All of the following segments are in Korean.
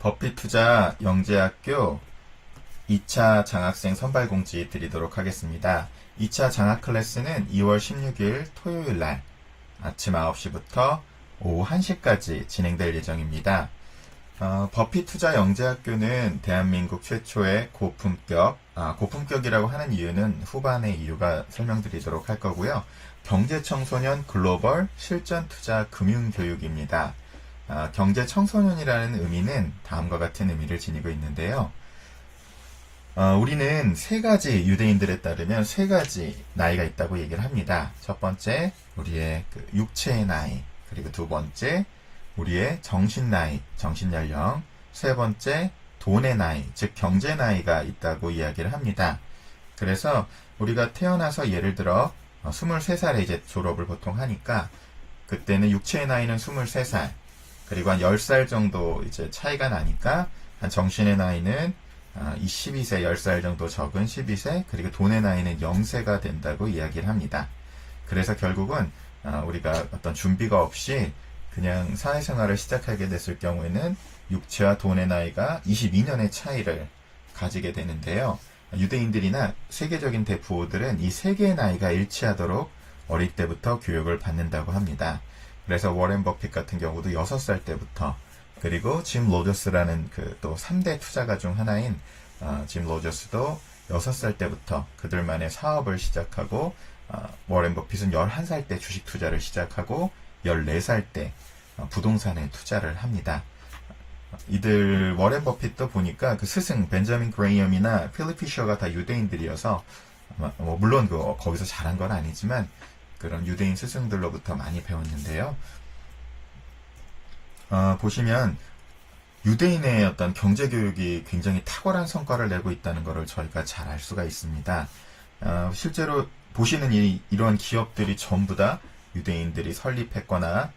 버핏투자 영재학교 2차 장학생 선발 공지 드리도록 하겠습니다. 2차 장학 클래스는 2월 16일 토요일 날 아침 9시부터 오후 1시까지 진행될 예정입니다. 버핏투자 영재학교는 대한민국 최초의 고품격이라고 하는 이유는 후반의 이유가 설명드리도록 할 거고요. 경제청소년 글로벌 실전투자 금융교육입니다. 경제청소년이라는 의미는 다음과 같은 의미를 지니고 있는데요. 우리는 세 가지, 유대인들에 따르면 세 가지 나이가 있다고 얘기를 합니다. 첫 번째, 우리의 육체의 나이. 그리고 두 번째, 우리의 정신 나이, 정신 연령. 세 번째, 돈의 나이, 즉 경제 나이가 있다고 이야기를 합니다. 그래서 우리가 태어나서 예를 들어 23살에 이제 졸업을 보통 하니까 그때는 육체의 나이는 23살, 그리고 한 10살 정도 이제 차이가 나니까 한 정신의 나이는 12세, 10살 정도 적은 12세, 그리고 돈의 나이는 0세가 된다고 이야기를 합니다. 그래서 결국은 우리가 어떤 준비가 없이 그냥 사회생활을 시작하게 됐을 경우에는 육체와 돈의 나이가 22년의 차이를 가지게 되는데요. 유대인들이나 세계적인 대부호들은 이 세 개의 나이가 일치하도록 어릴 때부터 교육을 받는다고 합니다. 그래서 워렌 버핏 같은 경우도 6살 때부터, 그리고 짐 로저스라는 또 3대 투자가 중 하나인 짐 로저스도 6살 때부터 그들만의 사업을 시작하고, 워렌 버핏은 11살 때 주식 투자를 시작하고 14살 때 부동산에 투자를 합니다. 이들 워렌 버핏도 보니까 그 스승 벤자민 그레이엄이나 필립 피셔가 다 유대인들이어서 물론 거기서 잘한 건 아니지만 그런 유대인 스승들로부터 많이 배웠는데요. 보시면 유대인의 어떤 경제교육이 굉장히 탁월한 성과를 내고 있다는 것을 저희가 잘 알 수가 있습니다. 실제로 보시는 이러한 기업들이 전부 다 유대인들이 설립했거나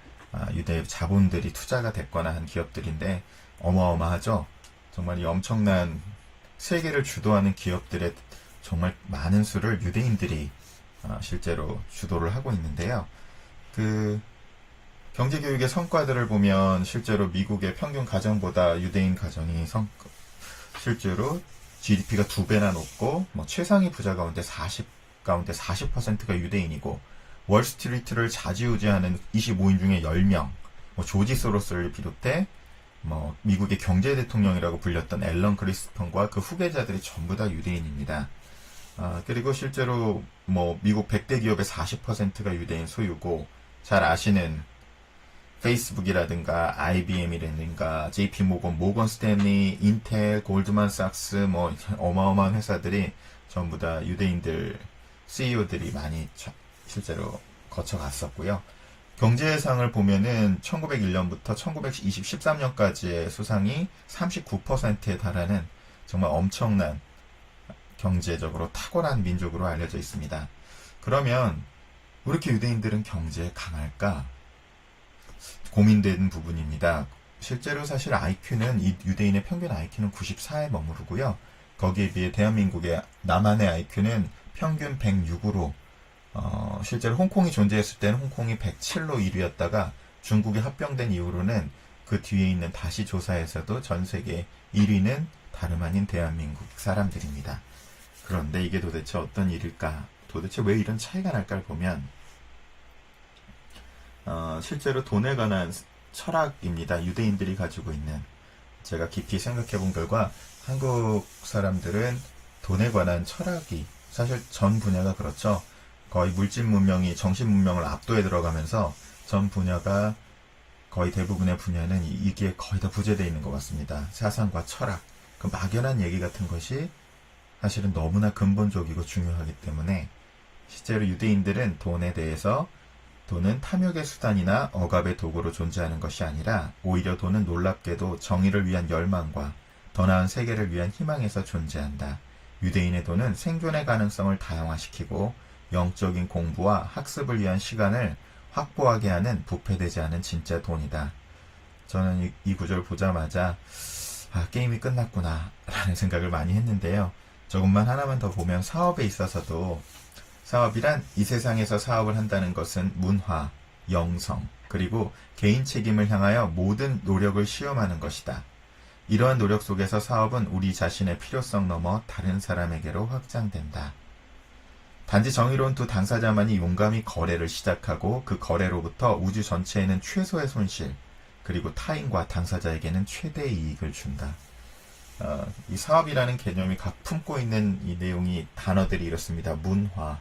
유대 자본들이 투자가 됐거나 한 기업들인데 어마어마하죠. 정말 이 엄청난 세계를 주도하는 기업들의 정말 많은 수를 유대인들이 실제로 주도를 하고 있는데요. 경제교육의 성과들을 보면 실제로 미국의 평균 가정보다 유대인 가정이 실제로 GDP가 2배나 높고, 최상위 부자 가운데 40%가 유대인이고, 월스트리트를 좌지우지하는 25인 중에 10명, 조지 소로스를 비롯해 미국의 경제 대통령이라고 불렸던 앨런 그리스펀과 그 후계자들이 전부 다 유대인입니다. 그리고 실제로 미국 100대 기업의 40%가 유대인 소유고, 잘 아시는 페이스북이라든가 IBM이라든가 JP 모건 스탠리, 인텔, 골드만삭스 어마어마한 회사들이 전부 다 유대인들 CEO들이 많이 실제로 거쳐갔었고요. 경제상을 보면은 1901년부터 1913년까지의 수상이 39%에 달하는 정말 엄청난 경제적으로 탁월한 민족으로 알려져 있습니다. 그러면 왜 이렇게 유대인들은 경제에 강할까? 고민되는 부분입니다. 실제로 사실 IQ는 유대인의 평균 IQ는 94에 머무르고요. 거기에 비해 대한민국의 남한의 IQ는 평균 106으로 실제로 홍콩이 존재했을 때는 홍콩이 107로 1위였다가 중국이 합병된 이후로는 그 뒤에 있는 다시 조사에서도 전 세계 1위는 다름 아닌 대한민국 사람들입니다. 그런데 이게 도대체 어떤 일일까? 도대체 왜 이런 차이가 날까를 보면 실제로 돈에 관한 철학입니다. 유대인들이 가지고 있는. 제가 깊이 생각해 본 결과 한국 사람들은 돈에 관한 철학이 사실 전 분야가 그렇죠. 거의 물질 문명이 정신 문명을 압도해 들어가면서 전 분야가 거의 대부분의 분야는 이게 거의 다 부재되어 있는 것 같습니다. 사상과 철학, 그 막연한 얘기 같은 것이 사실은 너무나 근본적이고 중요하기 때문에 실제로 유대인들은 돈에 대해서 돈은 탐욕의 수단이나 억압의 도구로 존재하는 것이 아니라 오히려 돈은 놀랍게도 정의를 위한 열망과 더 나은 세계를 위한 희망에서 존재한다. 유대인의 돈은 생존의 가능성을 다양화시키고 영적인 공부와 학습을 위한 시간을 확보하게 하는 부패되지 않은 진짜 돈이다. 저는 이 구절을 보자마자 게임이 끝났구나 라는 생각을 많이 했는데요. 조금만 하나만 더 보면 사업에 있어서도 사업이란 이 세상에서 사업을 한다는 것은 문화, 영성, 그리고 개인 책임을 향하여 모든 노력을 시험하는 것이다. 이러한 노력 속에서 사업은 우리 자신의 필요성 넘어 다른 사람에게로 확장된다. 단지 정의로운 두 당사자만이 용감히 거래를 시작하고 그 거래로부터 우주 전체에는 최소의 손실, 그리고 타인과 당사자에게는 최대의 이익을 준다. 이 사업이라는 개념이 각 품고 있는 이 내용이 단어들이 이렇습니다. 문화,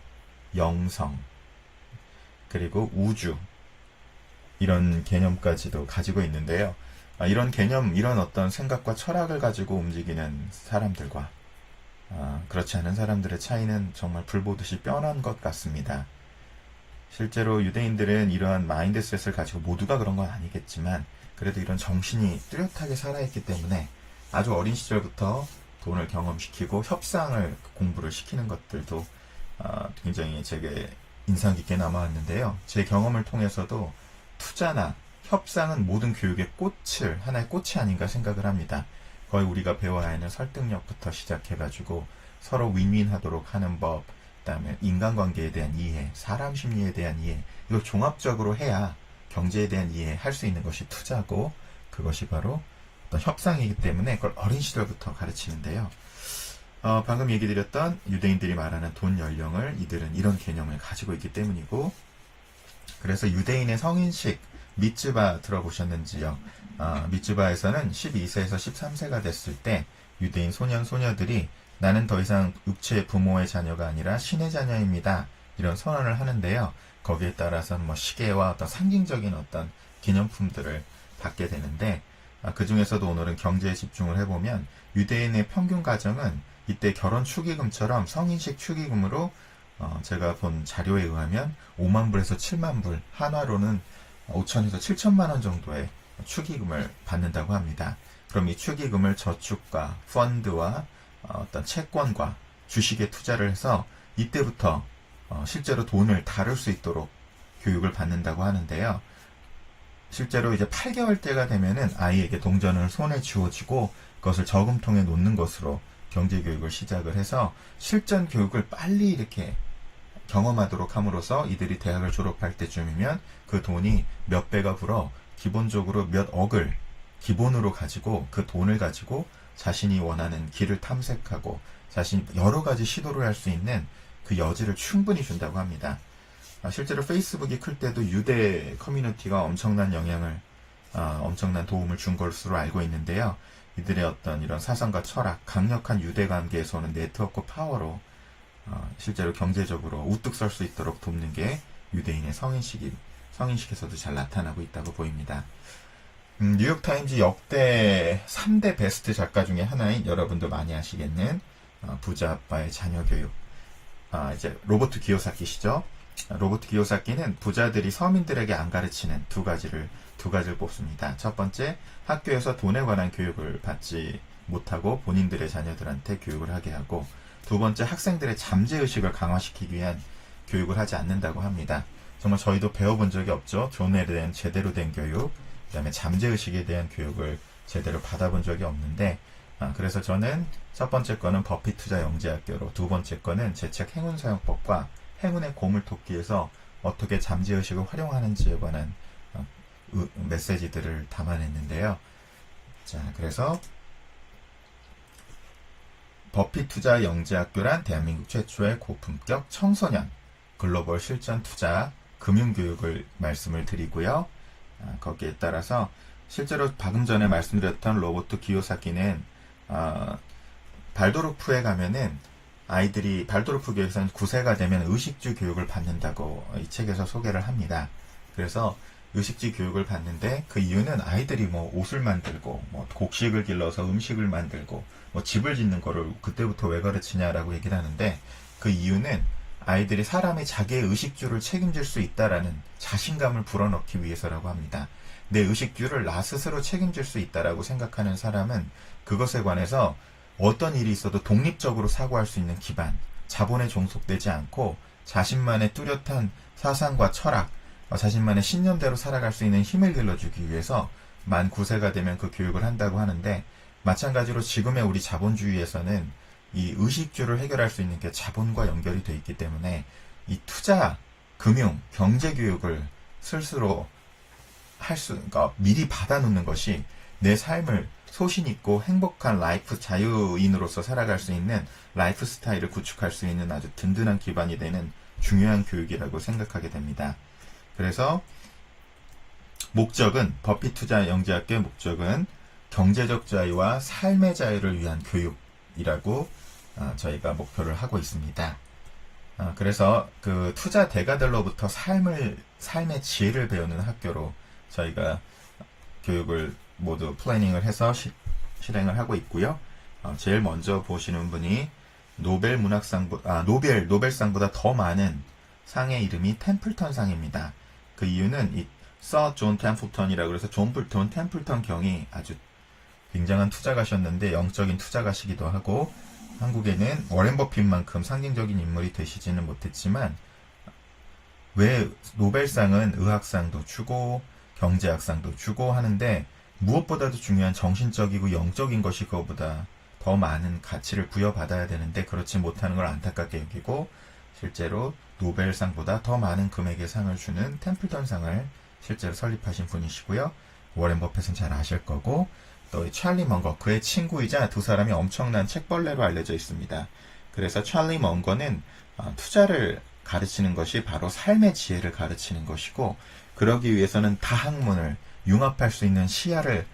영성, 그리고 우주, 이런 개념까지도 가지고 있는데요. 이런 개념, 이런 어떤 생각과 철학을 가지고 움직이는 사람들과 그렇지 않은 사람들의 차이는 정말 불보듯이 뻔한 것 같습니다. 실제로 유대인들은 이러한 마인드셋을 가지고, 모두가 그런 건 아니겠지만 그래도 이런 정신이 뚜렷하게 살아있기 때문에 아주 어린 시절부터 돈을 경험시키고 협상을, 공부를 시키는 것들도 굉장히 제게 인상 깊게 남아왔는데요. 제 경험을 통해서도 투자나 협상은 모든 교육의 꽃을, 하나의 꽃이 아닌가 생각을 합니다. 거의 우리가 배워야 하는 설득력부터 시작해가지고 서로 윈윈하도록 하는 법, 그 다음에 인간관계에 대한 이해, 사람 심리에 대한 이해, 이걸 종합적으로 해야 경제에 대한 이해할 수 있는 것이 투자고, 그것이 바로 어떤 협상이기 때문에 그걸 어린 시절부터 가르치는데요. 방금 얘기 드렸던 유대인들이 말하는 돈 연령을 이들은 이런 개념을 가지고 있기 때문이고, 그래서 유대인의 성인식 미츠바 들어보셨는지요? 미츠바에서는 12세에서 13세가 됐을 때 유대인 소년 소녀들이 나는 더 이상 육체의 부모의 자녀가 아니라 신의 자녀입니다, 이런 선언을 하는데요. 거기에 따라서는 뭐 시계와 어떤 상징적인 어떤 기념품들을 받게 되는데, 그 중에서도 오늘은 경제에 집중을 해보면 유대인의 평균 가정은 이때 결혼 축의금처럼 성인식 축의금으로 제가 본 자료에 의하면 5만 불에서 7만 불, 한화로는 5천에서 7천만 원 정도의 축의금을 받는다고 합니다. 그럼 이 축의금을 저축과 펀드와 어떤 채권과 주식에 투자를 해서 이때부터 실제로 돈을 다룰 수 있도록 교육을 받는다고 하는데요. 실제로 이제 8개월 때가 되면은 아이에게 동전을 손에 쥐어주고 그것을 저금통에 놓는 것으로 경제교육을 시작을 해서 실전 교육을 빨리 이렇게 경험하도록 함으로써 이들이 대학을 졸업할 때쯤이면 그 돈이 몇 배가 불어 기본적으로 몇 억을 기본으로 가지고, 그 돈을 가지고 자신이 원하는 길을 탐색하고 자신이 여러 가지 시도를 할 수 있는 그 여지를 충분히 준다고 합니다. 실제로 페이스북이 클 때도 유대 커뮤니티가 엄청난 영향을, 엄청난 도움을 준 것으로 알고 있는데요. 이들의 어떤 이런 사상과 철학, 강력한 유대 관계에서 오는 네트워크 파워로 실제로 경제적으로 우뚝 설 수 있도록 돕는 게 유대인의 성인식에서도 잘 나타나고 있다고 보입니다. 뉴욕타임즈 역대 3대 베스트 작가 중에 하나인, 여러분도 많이 아시겠는 부자 아빠의 자녀 교육. 이제 로버트 기요사키시죠. 로버트 기요사키는 부자들이 서민들에게 안 가르치는 두 가지를 뽑습니다. 첫 번째, 학교에서 돈에 관한 교육을 받지 못하고 본인들의 자녀들한테 교육을 하게 하고, 두 번째, 학생들의 잠재의식을 강화시키기 위한 교육을 하지 않는다고 합니다. 정말 저희도 배워본 적이 없죠. 돈에 대한 제대로 된 교육, 그 다음에 잠재의식에 대한 교육을 제대로 받아본 적이 없는데, 그래서 저는 첫 번째 거는 버핏 투자 영재학교로, 두 번째 거는 제 책 행운사용법과 행운의 고물토끼에서 어떻게 잠재의식을 활용하는지에 관한 메시지들을 담아냈는데요. 자, 그래서 버핏 투자 영재학교란 대한민국 최초의 고품격 청소년 글로벌 실전 투자 금융교육을 말씀을 드리고요. 거기에 따라서 실제로 방금 전에 말씀드렸던 로버트 기요사키는 발도르프에 가면은 아이들이, 발도르프 교육에서는 9세가 되면 의식주 교육을 받는다고 이 책에서 소개를 합니다. 그래서 의식주 교육을 받는데 그 이유는 아이들이 뭐 옷을 만들고 뭐 곡식을 길러서 음식을 만들고 뭐 집을 짓는 거를 그때부터 왜 가르치냐라고 얘기를 하는데, 그 이유는 아이들이 사람이 자기의 의식주를 책임질 수 있다라는 자신감을 불어넣기 위해서라고 합니다. 내 의식주를 나 스스로 책임질 수 있다라고 생각하는 사람은 그것에 관해서 어떤 일이 있어도 독립적으로 사고할 수 있는 기반, 자본에 종속되지 않고 자신만의 뚜렷한 사상과 철학, 자신만의 신념대로 살아갈 수 있는 힘을 길러주기 위해서 만 9세가 되면 그 교육을 한다고 하는데, 마찬가지로 지금의 우리 자본주의에서는 이 의식주를 해결할 수 있는 게 자본과 연결이 되어 있기 때문에 이 투자, 금융, 경제 교육을 스스로 그러니까 미리 받아놓는 것이 내 삶을 소신 있고 행복한 라이프 자유인으로서 살아갈 수 있는 라이프 스타일을 구축할 수 있는 아주 든든한 기반이 되는 중요한 교육이라고 생각하게 됩니다. 그래서 목적은 버핏 투자 영재학교의 목적은 경제적 자유와 삶의 자유를 위한 교육이라고 저희가 목표를 하고 있습니다. 그래서 그 투자 대가들로부터 삶의 지혜를 배우는 학교로 저희가 교육을 모두 플래닝을 해서 실행을 하고 있고요. 제일 먼저 보시는 분이 노벨상보다 더 많은 상의 이름이 템플턴 상입니다. 그 이유는 이 서 존 템플턴이라고 해서 존 템플턴 경이 아주 굉장한 투자가셨는데 영적인 투자가시기도 하고 한국에는 워렌 버핏만큼 상징적인 인물이 되시지는 못했지만 왜 노벨상은 의학상도 주고 경제학상도 주고 하는데 무엇보다도 중요한 정신적이고 영적인 것이 그거보다 더 많은 가치를 부여받아야 되는데 그렇지 못하는 걸 안타깝게 여기고 실제로 노벨상보다 더 많은 금액의 상을 주는 템플턴상을 실제로 설립하신 분이시고요. 워렌 버핏은 잘 아실 거고 또 찰리 먼거 그의 친구이자 두 사람이 엄청난 책벌레로 알려져 있습니다. 그래서 찰리 먼거는 투자를 가르치는 것이 바로 삶의 지혜를 가르치는 것이고 그러기 위해서는 다학문을 융합할 수 있는 시각을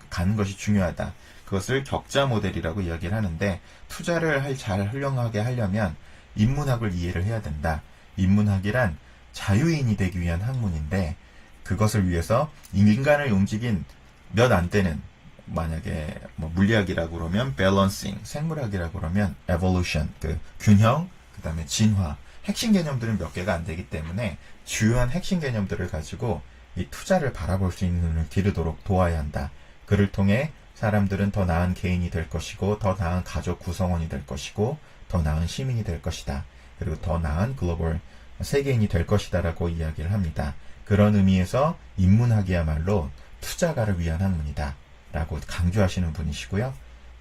가는 것이 중요하다. 그것을 격자 모델이라고 이야기를 하는데 투자를 잘 훌륭하게 하려면 인문학을 이해를 해야 된다. 인문학이란 자유인이 되기 위한 학문인데 그것을 위해서 인간을 움직인 몇 안 되는 만약에 물리학이라고 그러면 밸런싱, 생물학이라고 그러면 evolution, 그 균형, 그 다음에 진화 핵심 개념들은 몇 개가 안 되기 때문에 주요한 핵심 개념들을 가지고 이 투자를 바라볼 수 있는 눈을 기르도록 도와야 한다. 그를 통해 사람들은 더 나은 개인이 될 것이고 더 나은 가족 구성원이 될 것이고 더 나은 시민이 될 것이다. 그리고 더 나은 글로벌 세계인이 될 것이다 라고 이야기를 합니다. 그런 의미에서 인문학이야말로 투자가를 위한 학문이다 라고 강조하시는 분이시고요.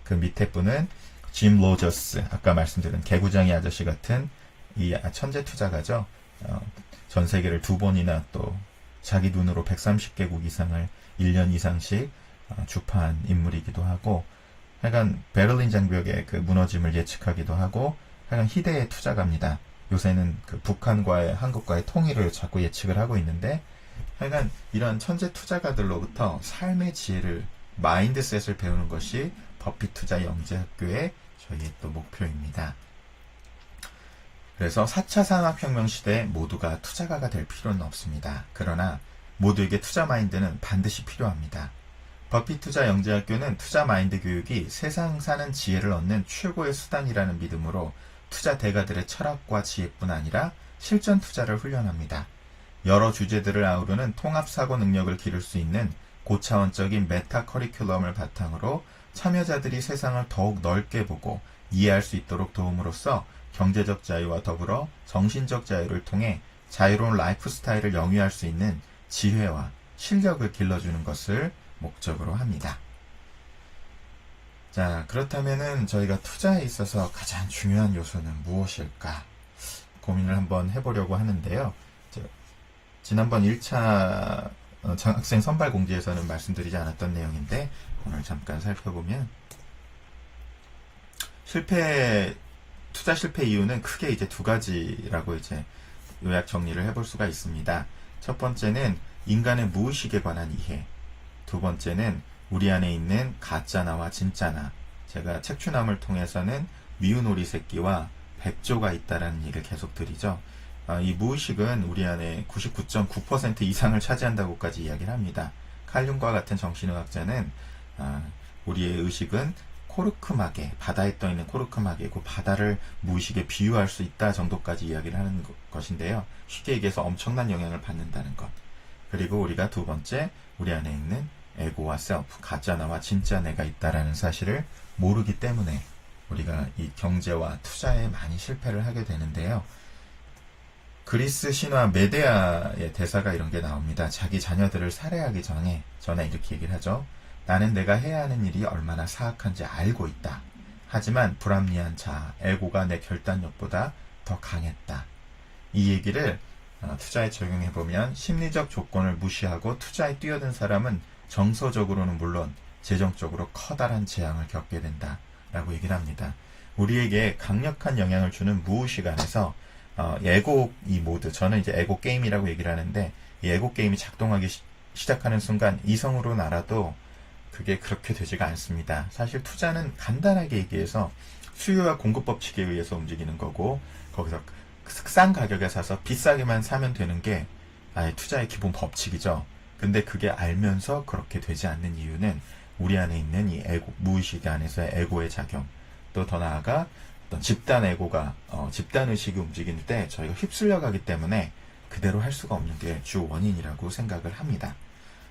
그 밑에 분은 짐 로저스, 아까 말씀드린 개구장이 아저씨 같은 이 천재 투자가죠. 전 세계를 2번이나 또 자기 눈으로 130개국 이상을 1년 이상씩 주파한 인물이기도 하고 하여간 베를린 장벽의 그 무너짐을 예측하기도 하고 하여간 희대의 투자가입니다. 요새는 그 북한과의 한국과의 통일을 자꾸 예측을 하고 있는데 하여간 이런 천재 투자가들로부터 삶의 지혜를 마인드셋을 배우는 것이 버핏 투자 영재학교의 저희의 또 목표입니다. 그래서 4차 산업혁명 시대에 모두가 투자가가 될 필요는 없습니다. 그러나 모두에게 투자 마인드는 반드시 필요합니다. 버핏 투자 영재학교는 투자 마인드 교육이 세상 사는 지혜를 얻는 최고의 수단이라는 믿음으로 투자 대가들의 철학과 지혜뿐 아니라 실전 투자를 훈련합니다. 여러 주제들을 아우르는 통합 사고 능력을 기를 수 있는 고차원적인 메타 커리큘럼을 바탕으로 참여자들이 세상을 더욱 넓게 보고 이해할 수 있도록 도움으로써 경제적 자유와 더불어 정신적 자유를 통해 자유로운 라이프 스타일을 영위할 수 있는 지혜와 실력을 길러주는 것을 목적으로 합니다. 자, 그렇다면은 저희가 투자에 있어서 가장 중요한 요소는 무엇일까 고민을 한번 해보려고 하는데요. 지난번 1차 장학생 선발 공지에서는 말씀드리지 않았던 내용인데 오늘 잠깐 살펴보면 투자 실패 이유는 크게 이제 두 가지라고 이제 요약 정리를 해볼 수가 있습니다. 첫 번째는 인간의 무의식에 관한 이해, 두 번째는 우리 안에 있는 가짜나와 진짜나. 제가 책추남을 통해서는 미운 오리 새끼와 백조가 있다라는 얘기를 계속 드리죠. 이 무의식은 우리 안에 99.9% 이상을 차지한다고까지 이야기를 합니다. 칼륨과 같은 정신의학자는 우리의 의식은 코르크마개, 바다에 떠있는 코르크마개고 바다를 무의식에 비유할 수 있다 정도까지 이야기를 하는 것인데요. 쉽게 얘기해서 엄청난 영향을 받는다는 것. 그리고 우리가 두 번째, 우리 안에 있는 에고와 셀프, 가짜 나와 진짜 내가 있다라는 사실을 모르기 때문에 우리가 이 경제와 투자에 많이 실패를 하게 되는데요. 그리스 신화 메데아의 대사가 이런 게 나옵니다. 자기 자녀들을 살해하기 전에 이렇게 얘기를 하죠. 나는 내가 해야 하는 일이 얼마나 사악한지 알고 있다. 하지만 불합리한 자, 에고가 내 결단력보다 더 강했다. 이 얘기를 투자에 적용해보면 심리적 조건을 무시하고 투자에 뛰어든 사람은 정서적으로는 물론 재정적으로 커다란 재앙을 겪게 된다라고 얘기를 합니다. 우리에게 강력한 영향을 주는 무의식 안에서 에고 이 모드, 저는 이제 에고 게임이라고 얘기를 하는데, 이 에고 게임이 작동하기 시작하는 순간 이성으로 날아도 그게 그렇게 되지가 않습니다. 사실 투자는 간단하게 얘기해서 수요와 공급 법칙에 의해서 움직이는 거고, 거기서 싼 가격에 사서 비싸게만 사면 되는 게 아예 투자의 기본 법칙이죠. 근데 그게 알면서 그렇게 되지 않는 이유는 우리 안에 있는 이 에고, 무의식 안에서의 에고의 작용, 또 더 나아가 어떤 집단 에고가 집단 의식이 움직일 때 저희가 휩쓸려 가기 때문에 그대로 할 수가 없는 게 주 원인이라고 생각을 합니다.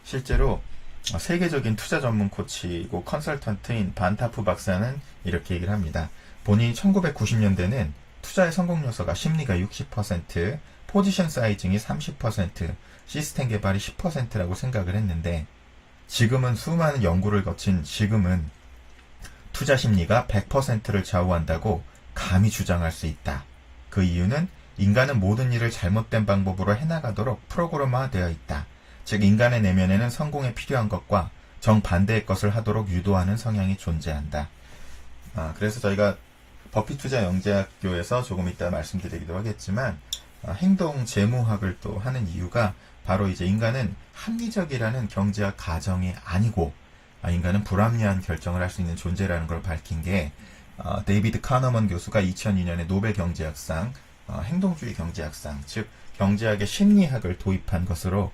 실제로 세계적인 투자 전문 코치이고 컨설턴트인 반타프 박사는 이렇게 얘기를 합니다. 본인이 1990년대는 투자의 성공 요소가 심리가 60%, 포지션 사이징이 30%, 시스템 개발이 10%라고 생각을 했는데, 지금은 수많은 연구를 거친 지금은 투자 심리가 100%를 좌우한다고 감히 주장할 수 있다. 그 이유는 인간은 모든 일을 잘못된 방법으로 해나가도록 프로그램화되어 있다. 즉 인간의 내면에는 성공에 필요한 것과 정반대의 것을 하도록 유도하는 성향이 존재한다. 그래서 저희가 버핏 투자 영재학교에서 조금 이따 말씀드리기도 하겠지만 행동 재무학을 또 하는 이유가 바로 이제 인간은 합리적이라는 경제학 가정이 아니고 인간은 불합리한 결정을 할 수 있는 존재라는 걸 밝힌 게 데이비드 카너먼 교수가 2002년에 노벨 경제학상, 행동주의 경제학상, 즉 경제학의 심리학을 도입한 것으로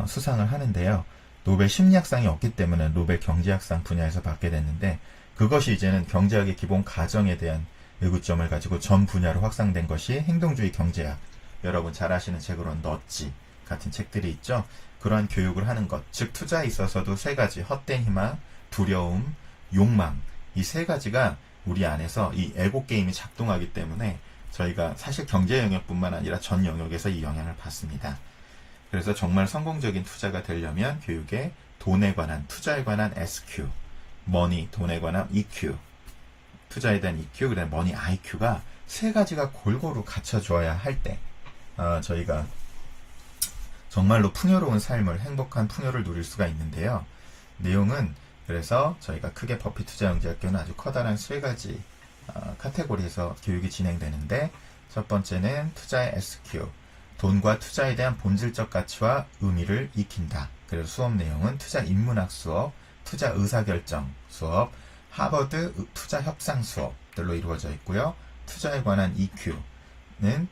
수상을 하는데요. 노벨 심리학상이 없기 때문에 노벨 경제학상 분야에서 받게 됐는데, 그것이 이제는 경제학의 기본 가정에 대한 의구점을 가지고 전 분야로 확산된 것이 행동주의 경제학, 여러분 잘 아시는 책으로 넛지 같은 책들이 있죠. 그러한 교육을 하는 것, 즉 투자에 있어서도 세 가지, 헛된 희망, 두려움, 욕망, 이 세 가지가 우리 안에서 이 에고 게임이 작동하기 때문에 저희가 사실 경제 영역뿐만 아니라 전 영역에서 이 영향을 받습니다. 그래서 정말 성공적인 투자가 되려면 교육에 돈에 관한, 투자에 관한 SQ, 머니, 돈에 관한 EQ, 투자에 대한 EQ, 그다음에 머니 IQ가 세 가지가 골고루 갖춰줘야 할 때 저희가 정말로 풍요로운 삶을, 행복한 풍요를 누릴 수가 있는데요. 내용은 그래서 저희가 크게 버핏 투자 영재학교는 아주 커다란 세 가지 카테고리에서 교육이 진행되는데, 첫 번째는 투자의 SQ, 돈과 투자에 대한 본질적 가치와 의미를 익힌다. 그래서 수업 내용은 투자 인문학 수업, 투자 의사결정 수업, 하버드 투자 협상 수업들로 이루어져 있고요. 투자에 관한 EQ는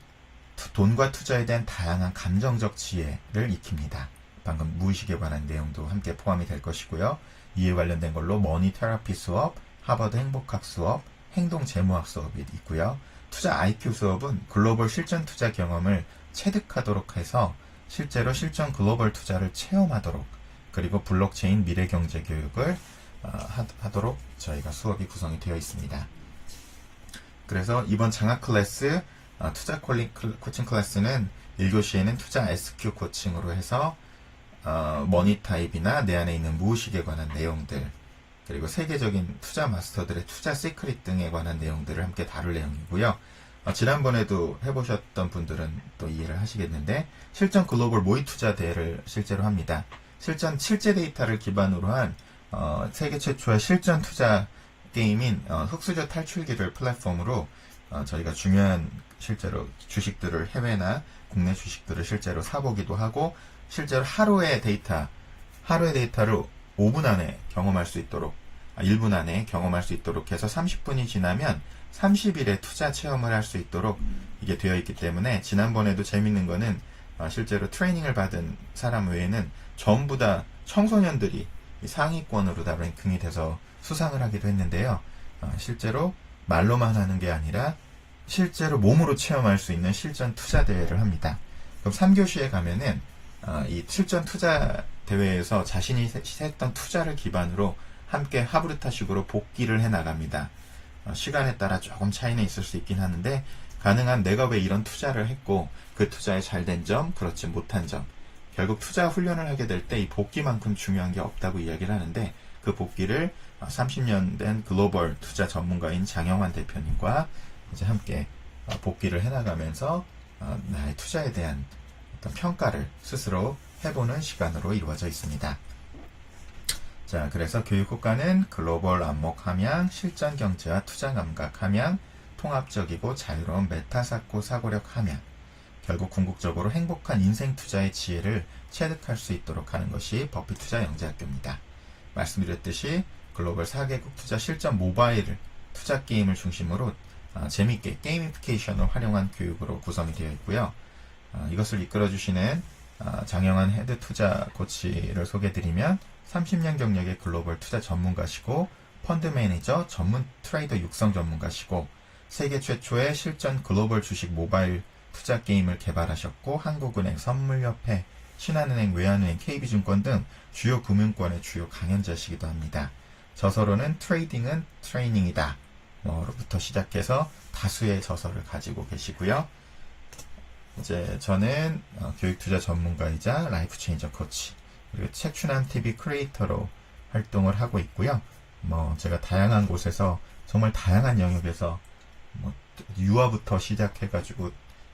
돈과 투자에 대한 다양한 감정적 지혜를 익힙니다. 방금 무의식에 관한 내용도 함께 포함이 될 것이고요. 이에 관련된 걸로 머니 테라피 수업, 하버드 행복학 수업, 행동 재무학 수업이 있고요. 투자 IQ 수업은 글로벌 실전 투자 경험을 체득하도록 해서 실제로 실전 글로벌 투자를 체험하도록, 그리고 블록체인 미래 경제 교육을 하도록 저희가 수업이 구성이 되어 있습니다. 그래서 이번 장학 클래스 투자 코칭 클래스는 1교시에는 투자 SQ 코칭으로 해서 머니 타입이나 내 안에 있는 무의식에 관한 내용들, 그리고 세계적인 투자 마스터들의 투자 시크릿 등에 관한 내용들을 함께 다룰 내용이고요. 지난번에도 해보셨던 분들은 또 이해를 하시겠는데, 실전 글로벌 모의 투자 대회를 실제로 합니다. 실제 데이터를 기반으로 한 세계 최초의 실전 투자 게임인 흑수저 탈출기를 플랫폼으로 저희가 중요한 실제로 주식들을, 해외나 국내 주식들을 실제로 사보기도 하고, 실제로 하루의 데이터를 5분 안에 경험할 수 있도록, 1분 안에 경험할 수 있도록 해서 30분이 지나면 30일의 투자 체험을 할 수 있도록 이게 되어 있기 때문에, 지난번에도 재밌는 거는 실제로 트레이닝을 받은 사람 외에는 전부 다 청소년들이 상위권으로 다 랭킹이 돼서 수상을 하기도 했는데요. 실제로 말로만 하는 게 아니라 실제로 몸으로 체험할 수 있는 실전 투자 대회를 합니다. 그럼 3교시에 가면은 이 실전 투자 대회에서 자신이 했던 투자를 기반으로 함께 하브르타식으로 복기를 해 나갑니다. 시간에 따라 조금 차이는 있을 수 있긴 하는데, 가능한 내가 왜 이런 투자를 했고 그 투자에 잘된 점, 그렇지 못한 점, 결국 투자 훈련을 하게 될 때 이 복기만큼 중요한 게 없다고 이야기를 하는데, 그 복기를 30년 된 글로벌 투자 전문가인 장영환 대표님과 이제 함께 복기를 해나가면서 나의 투자에 대한 어떤 평가를 스스로 해보는 시간으로 이루어져 있습니다. 자, 그래서 교육 효과는 글로벌 안목 함양, 실전 경제와 투자 감각 함양, 통합적이고 자유로운 메타사고 사고력 함양. 결국 궁극적으로 행복한 인생 투자의 지혜를 체득할 수 있도록 하는 것이 버핏 투자 영재학교입니다. 말씀드렸듯이 글로벌 4개국 투자 실전 모바일 투자 게임을 중심으로 재밌게 게이미피케이션을 활용한 교육으로 구성이 되어 있고요. 이것을 이끌어주시는 장영환 헤드 투자 코치를 소개드리면 30년 경력의 글로벌 투자 전문가시고 펀드 매니저, 전문 트레이더 육성 전문가시고 세계 최초의 실전 글로벌 주식 모바일 투자 게임을 개발하셨고 한국은행, 선물협회, 신한은행, 외환은행, KB증권 등 주요 금융권의 주요 강연자시기도 합니다. 저서로는 트레이딩은 트레이닝이다 로부터 시작해서 다수의 저서를 가지고 계시고요. 이제 저는 교육투자 전문가이자 라이프 체인저 코치 그리고 책춘함TV 크리에이터로 활동을 하고 있고요. 제가 다양한 곳에서 정말 다양한 영역에서 유아부터 시작해가지고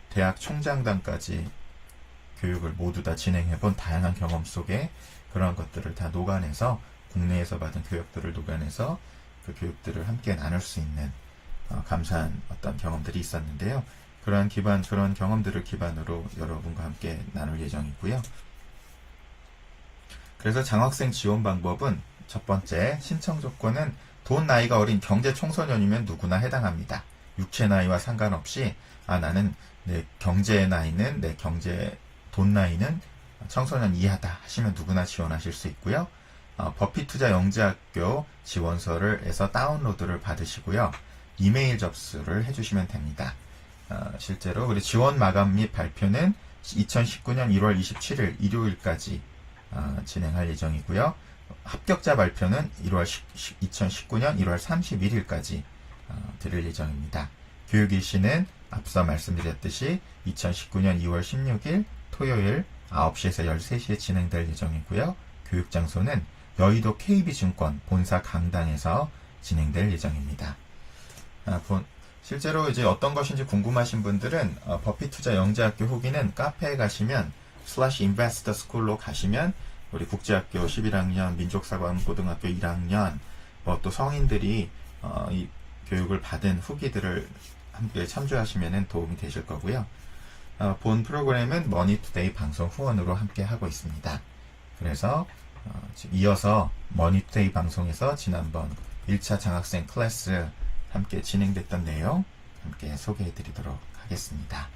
대학 총장단까지 교육을 모두 다 진행해본 다양한 경험 속에 그러한 것들을 다 녹아내서 국내에서 받은 교육들을 녹아내서 그 교육들을 함께 나눌 수 있는 감사한 어떤 경험들이 있었는데요. 그런 경험들을 기반으로 여러분과 함께 나눌 예정이고요. 그래서 장학생 지원 방법은 첫 번째, 신청 조건은 돈 나이가 어린 경제 청소년이면 누구나 해당합니다. 육체 나이와 상관없이 나는 내 경제 나이는 돈 나이는 청소년 이하다 하시면 누구나 지원하실 수 있고요. 버핏 투자 영재학교 지원서를 해서 다운로드를 받으시고요. 이메일 접수를 해주시면 됩니다. 실제로 우리 지원 마감 및 발표는 2019년 1월 27일 일요일까지 진행할 예정이고요. 합격자 발표는 2019년 1월 31일까지 드릴 예정입니다. 교육일시는 앞서 말씀드렸듯이 2019년 2월 16일 토요일 9시에서 13시에 진행될 예정이고요. 교육장소는 여의도 KB증권 본사 강당에서 진행될 예정입니다. 실제로 이제 어떤 것인지 궁금하신 분들은 버핏 투자 영재학교 후기는 카페에 가시면 /investorschool로 가시면 우리 국제학교 11학년, 민족사관고등학교 1학년, 또 성인들이 이 교육을 받은 후기들을 함께 참조하시면 도움이 되실 거고요. 본 프로그램은 머니투데이 방송 후원으로 함께 하고 있습니다. 그래서 지금 이어서 머니투데이 방송에서 지난번 1차 장학생 클래스 함께 진행됐던 내용 함께 소개해 드리도록 하겠습니다.